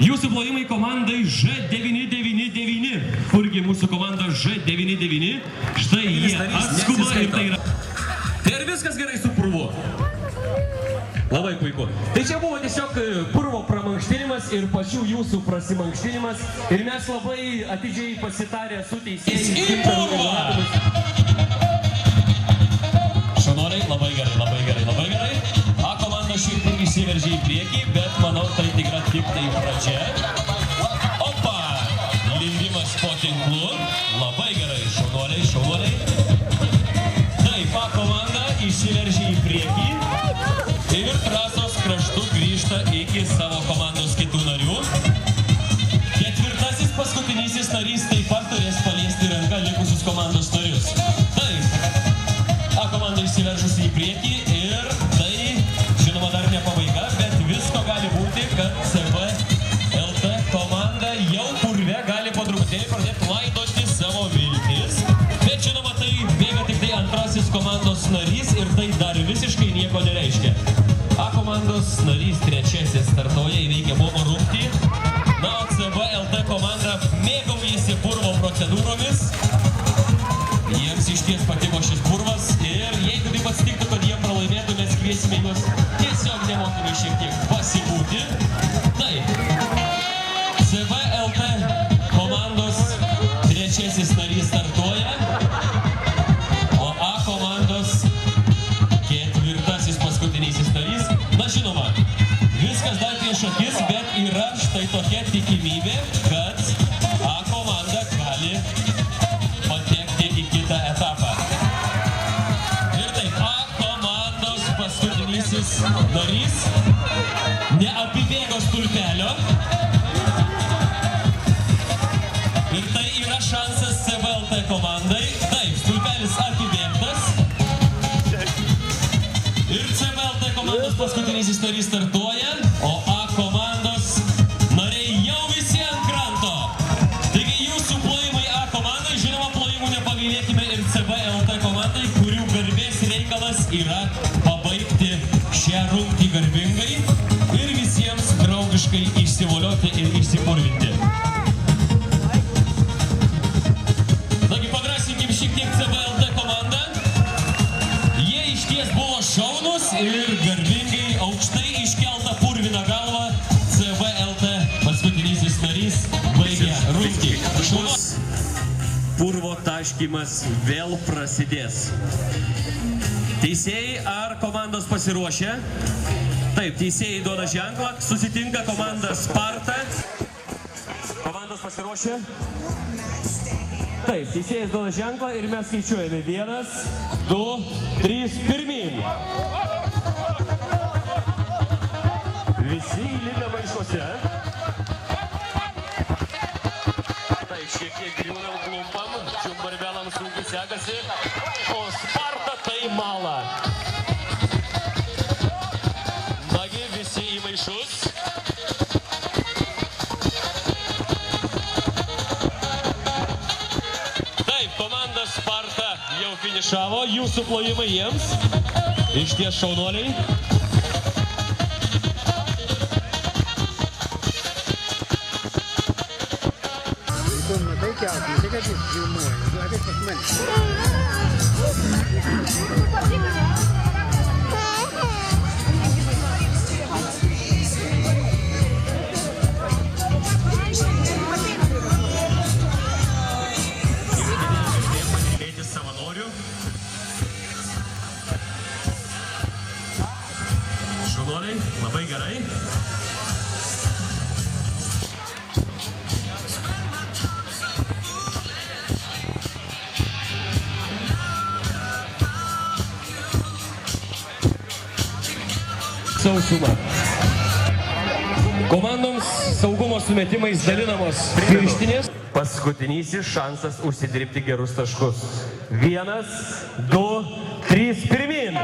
Jūsų plojimai komandai Ž999. Kurgi mūsų komanda Ž99? Štai jie atskuba ir tai yra. Ir viskas gerai su purvu. Labai puiku. Tai čia buvo tiesiog purvo pramankštinimas ir pačių jūsų prasimankštinimas. Ir mes labai atidžiai pasitarę su teisėjais. Į purvą! Šaunuoliai, labai gerai, labai gerai, labai gerai. A komanda šiek tiek išsiveržė į priekį, bet manau tai tikra tik tai pradžia. Opa! Lindimas po tinklu. Labai gerai, šaunuoliai, šaunuoliai. Taip, A komanda išsiveržė į priekį. Ir trasos kraštu grįžta iki savo komandos kitų narių. Ketvirtasis paskutinysis narys taip pat turės paliesti ranką likusius komandos narius. Taip, A komanda išsiveržusi į priekį ir tai, žinoma, dar ne pabaiga, bet visko gali būti, kad CVLT komanda jau purve gali po truputėlį pradėti laidoti savo viltis. Bet, žinoma, tai bėga tik tai antrasis komandos narys ir tai dar visiškai nieko nereiškia. A komandos narys trečiasis startuoja įveikia bobo rungtį. Na, o CVLT komanda mėgaujasi purvo procedūromis. Jiems išties patiko šis purvas ir jeigu taip atsitiktų, kad jie pralaimėtų, mes kviesime juos tiesiog nemokamai šiek tiek pasibūti. Taip, CVLT komandos trečiasis narys startuoja, o A komandos ketvirtasis paskutinysis narys. Na, žinoma, viskas dar prieš akis, bet yra štai tokia tikimybė, kad A komanda gali patekti į kitą etapą. Ir taip, A komandos paskutinysis narys neapibėgo stulpelio. Ir tai yra šansas CVLT komandai. Taip, stulpelis apibėgtas. Ir CVLT komandos paskutinysis narys startuoja, o A komandos nariai jau visi ant kranto. Taigi jūsų plojimai A komandai, žinoma, plojimų nepagailėkime ir CVLT komandai, kurių garbės reikalas yra pabaigti šią rungtį garbingai ir visiems draugiškai išsivolioti ir išsipurvinti. Taigi padrasinkim šiek tiek CVLT komandą. Jie išties buvo šaunus ir garbingai aukštai iškeltą purviną galvą CVLT paskutinysis narys baigė rungtį. Purvo taškymas vėl prasidės. Teisėjai ar komandos pasiruošę? Taip, teisėjai duoda ženklą, susitinka komanda Sparta. Komandos pasiruošę? Taip, teisėjas duoda ženklą ir mes skaičiuojame 1, 2, 3, pirmyn. Visi įlipę maišuose. Taip, šiek tiek griūnam, klumpam, čiumbarbelam sunkiai sekasi, o Sparta tai mala. Nagi, visi į maišus. Sparta jau finišavo, jūsų plojimai jiems. Išties šaunuoliai. Labai gerai. Sausuma. Komandoms saugumo sumetimais dalinamos pirštinės. Paskutinysis šansas užsidirbti gerus taškus. 1, 2, 3, pirmyn.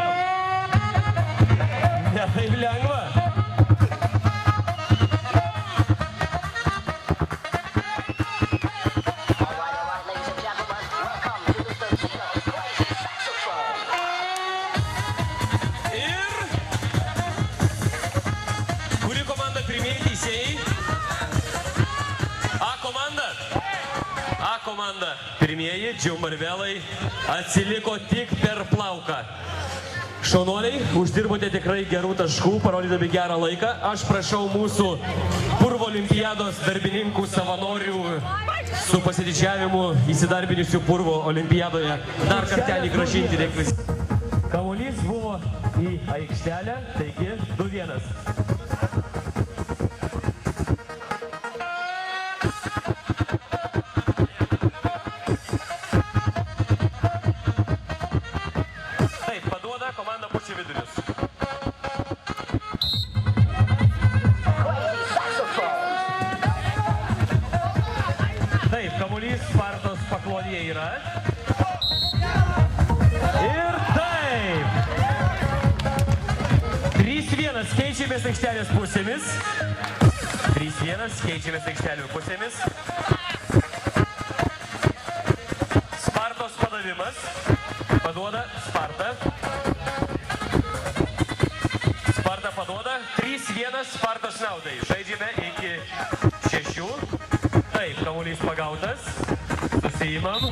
Ne taip lengva. Ir kuri komanda pirmieji teisėjai? komanda. Pirmieji, Džiaumarvelai, atsiliko tik per plauką. Šaunuoliai, uždirbote tikrai gerų taškų, parodydami gerą laiką. Aš prašau mūsų purvo olimpiados darbininkų savanorių su pasididžiavimu įsidarbinusių purvo olimpiadoje dar kartelį grąžinti reikvis. Kamuolys buvo į aikštelę, taigi 2-1. Komanda pučia vidurius. Taip, kamuolys Spartos paklonėje yra. Ir taip. 3-1 keičiamės aikštelės pusėmis. 3-1 keičiamės aikštelių pusėmis. Spartos padavimas. Paduoda Sparta. Sparta paduoda. 3-1 Spartos naudai. Žaidžiame iki 6. Taip, kamuolys pagautas. Susiimam.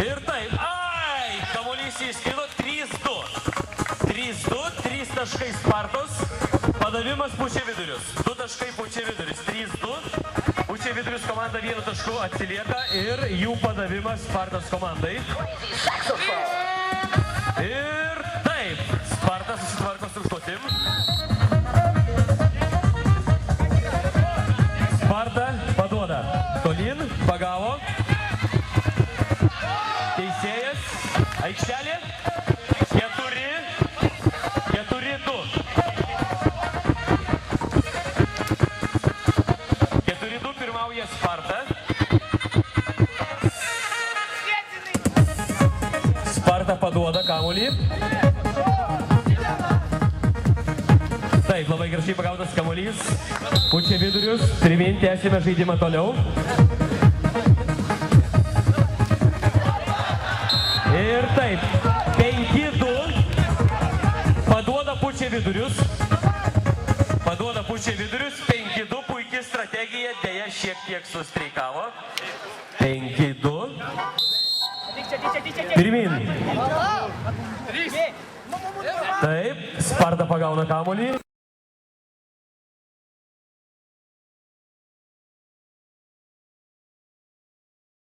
Ir taip. Ai! Kamuolys įskilo. 3-2. 3-2. 3 taškai Spartos. Padavimas pučia vidurius. 2 taškai pučia vidurius. 3-2. Pučia vidurius komanda 1 tašku atsilieka ir jų padavimas Spartos komandai. Ir taip, Sparta susitvarko su užduotim. Sparta paduoda. Tolyn, pagavo. Teisėjas, aikštelė. 4-2. 4-2 pirmauja Sparta. Sparta paduoda kamuolį. Taip, labai gražiai pagautas kamuolys. Pučia vidurius. Pirmyn tęsime žaidimą toliau. Ir taip, 5-2. Paduoda pučia vidurius. Paduoda pučia vidurius. 5-2. Puikiai strategija. Deja, šiek tiek sustreikavo. 5-2. Pirmyn. Taip, Sparta pagauna kamuolį.